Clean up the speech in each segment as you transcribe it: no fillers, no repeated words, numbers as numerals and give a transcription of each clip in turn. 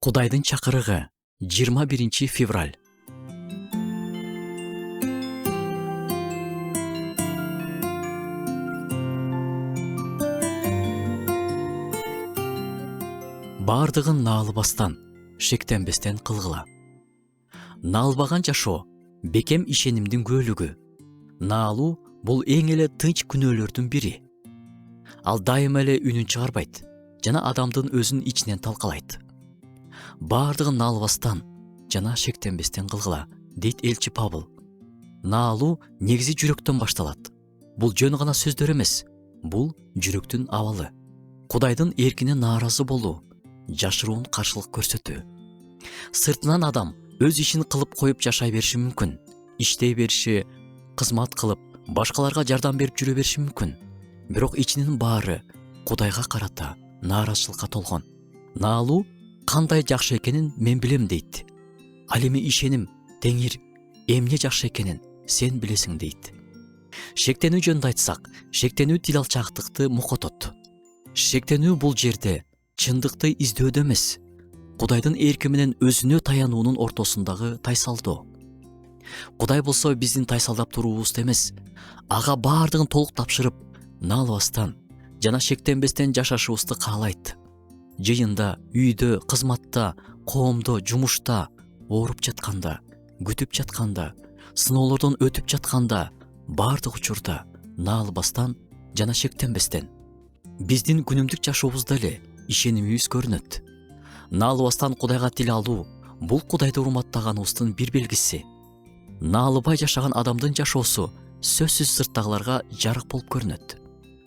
Кудайдын чакырыгы 21 февраль. Бардыгын наалыбастан, шектенбестен кылгыла. Наалбаган жашоо бекем ишенимдин көөлүгү. Наалуу бул эң эле тынч күнөөлөрдүн бири. Ал дайыма эле үнүн чыгарбайт жана адамдын өзүн ичинен талкалайт. Бардыгын наалбастан жана шектенбестен кылгыла, дейт элчи Павыл. Наалуу негизи жүрөктөн башталат. Бул жөн гана сөздөр эмес, бул жүрөктүн абалы. Кудайдын эркине нааразы болуу, жашыруун каршылык көрсөтүү. Сыртынан адам өз ишин кылып коюп жашай бериши мүмкүн. Иштей бериши, кызмат кылып, башкаларга жардам берип жүрө бериши мүмкүн. Бирок ичинин баары Кудайга карата нааразычылыкка толгон. Наалуу кандай жакшы экенин мен билем дейт. Ал эми ишеним, Теңир эмне жакшы экенин сен билесиң дейт. Шектенүү жөнүндө айтсак, шектенүү тил алчаактыкты мукотот. Шектенүү бул жерде чындыкты издөөдө эмес, Кудайдын эрки менен өзүнө таянуунун ортосундагы тайсалдоо. Кудай болсо биздин тайсалдап туруубузду эмес, ага баардыгын толук тапшырып, наалбастан жана шектенбестен жашашыбызды каалайт. Жыйында, үйдө, кызматта, коомдо, жумушта, ооруп жатканда, күтүп жатканда, сыноолордон өтүп жатканда, баардык учурда наалбастан жана шектенбестен биздин күнүмдүк жашообузда эле ишенимибиз көрүнөт. Наалбастан Кудайга тил алуу бул Кудайды урматтаганыбыздын бир белгиси. Наалбай жашаган адамдын жашоосу сөзсүз сырттагыларга жарык болуп көрүнөт.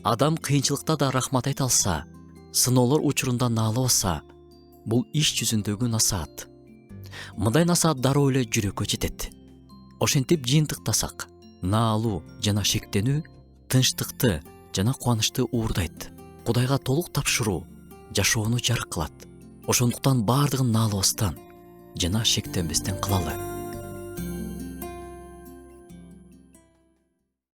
Адам кыйынчылыкта да рахмат айта алса, сыноолор учурунда наалбаса, бул иш жүзүндөгү насаат. Мындай насаат дароо эле жүрөккө жетет. Ошентип жыйынтыктасак, наалуу жана шектенүү тынчтыкты жана кубанычты уурдайт. Кудайга толук тапшыруу жашоону жарык кылат. Ошондуктан баардыгын наалбастан жана шектенбестен кылалы.